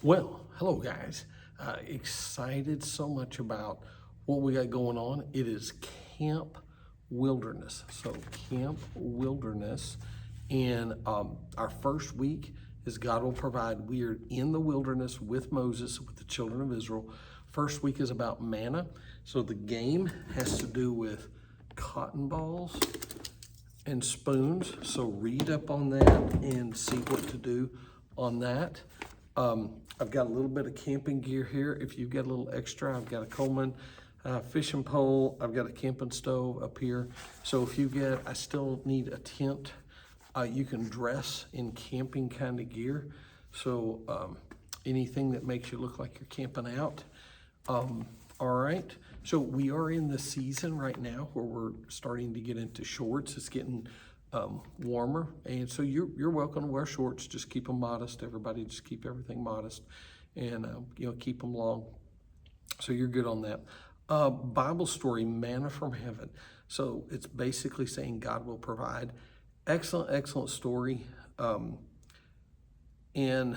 Well, hello guys. Excited so much about what we got going on. It is Camp Wilderness. So Camp Wilderness, and our first week is God will provide. We are in the wilderness with Moses, with the children of Israel. First week is about manna. So the game has to do with cotton balls and spoons. So read up on that and see what to do on that. I've got a little bit of camping gear here. If you've got a little extra, I've got a Coleman fishing pole. I've got a camping stove up here. So if you get, I still need a tent. You can dress in camping kind of gear. So anything that makes you look like you're camping out. All right, so we are in the season right now where we're starting to get into shorts. It's getting warmer, and so you're welcome to wear shorts. Just keep them modest. Everybody, just keep everything modest, and keep them long. So you're good on that. Bible story, manna from heaven. So it's basically saying God will provide. Excellent story. And I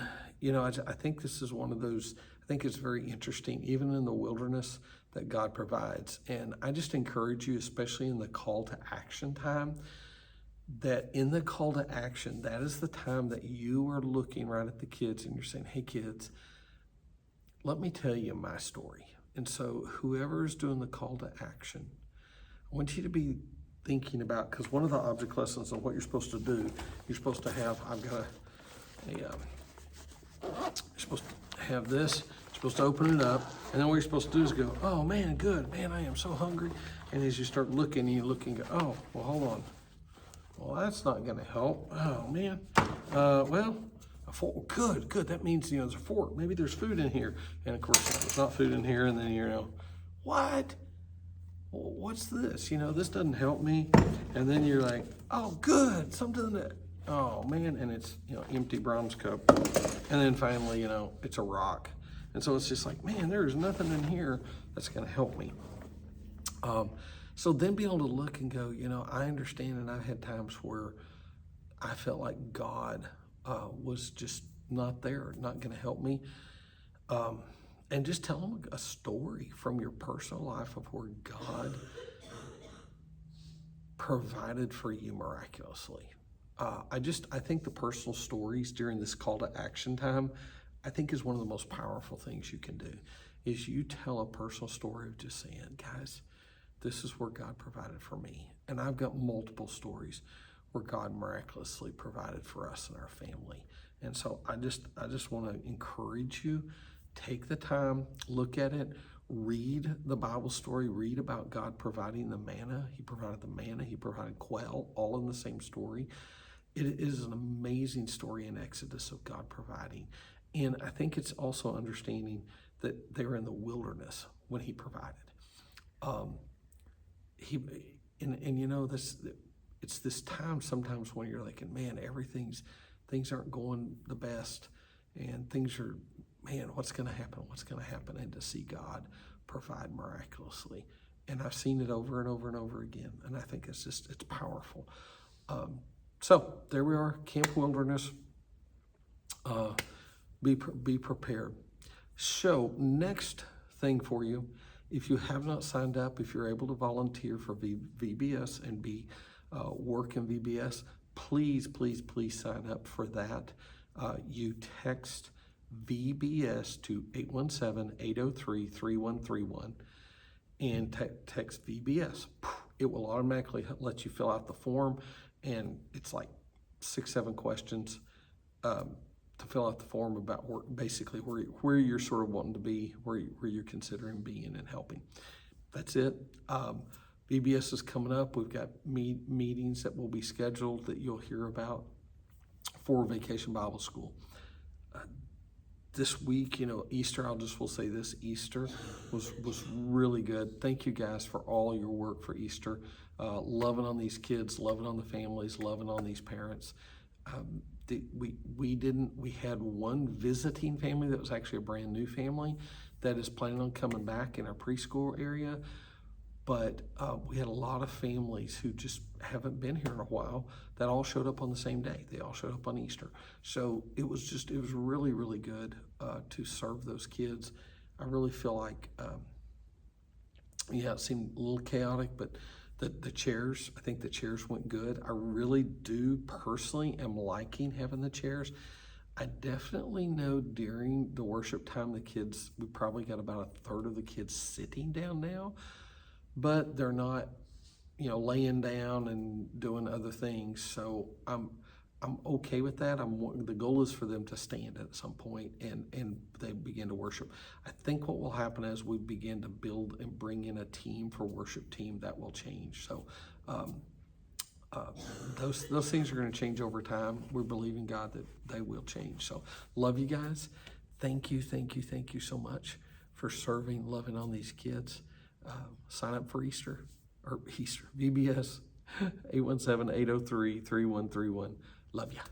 think this is one of those. I think it's very interesting, even in the wilderness, that God provides. And I just encourage you, especially in the call to action time, that in the call to action, that is the time that you are looking right at the kids and you're saying, hey kids, let me tell you my story. And so whoever is doing the call to action, I want you to be thinking about, because one of the object lessons of what you're supposed to do, you're supposed to have, you're supposed to have this, you're supposed to open it up, and then what you're supposed to do is go, oh man, good, man, I am so hungry. And as you start looking, you look and go, oh, well, hold on. Well, that's not gonna help. Oh man, well, a fork, good. That means, there's a fork. Maybe there's food in here. And of course, there's not food in here, and then, what? Well, what's this? This doesn't help me. And then you're like, oh, good, something that, oh man, and it's, empty Brahms cup. And then finally, it's a rock. And so it's just like, man, there's nothing in here that's gonna help me. So then be able to look and go, I understand, and I've had times where I felt like God was just not there, not gonna help me. And just tell them a story from your personal life of where God provided for you miraculously. I think the personal stories during this call to action time, I think is one of the most powerful things you can do, is you tell a personal story of just saying, guys, this is where God provided for me. And I've got multiple stories where God miraculously provided for us and our family. And so I just want to encourage you, take the time, look at it, read the Bible story, read about God providing the manna. He provided the manna, he provided quail, all in the same story. It is an amazing story in Exodus of God providing. And I think it's also understanding that they're in the wilderness when he provided. It's this time sometimes when you're like, man, things aren't going the best, and things are, man, what's going to happen? And to see God provide miraculously. And I've seen it over and over and over again. And I think it's powerful. So there we are, Camp Wilderness. Be prepared. So next thing for you, if you have not signed up, if you're able to volunteer for VBS and work in VBS, please sign up for that. You text VBS to 817-803-3131 and text VBS. It will automatically let you fill out the form, and it's like 6-7 questions to fill out the form about where you're sort of wanting to be, where you're considering being and helping. That's it. VBS is coming up. We've got meetings that will be scheduled that you'll hear about for Vacation Bible School. This week, Easter, will say this, Easter was really good. Thank you guys for all your work for Easter. Loving on these kids, loving on the families, loving on these parents. We had one visiting family that was actually a brand new family that is planning on coming back in our preschool area. but we had a lot of families who just haven't been here in a while that all showed up on the same day. They all showed up on Easter. So it was really, really good to serve those kids. I really feel like, it seemed a little chaotic, but the chairs, I think the chairs went good. I really do personally am liking having the chairs. I definitely know during the worship time, we probably got about a third of the kids sitting down now, but they're not, laying down and doing other things. So I'm okay with that. The goal is for them to stand at some point and they begin to worship. I think what will happen as we begin to build and bring in a team for worship team, that will change. So those things are going to change over time. We're believing God that they will change. So love you guys. Thank you so much for serving, loving on these kids. Sign up for VBS, 817-803-3131. Love ya.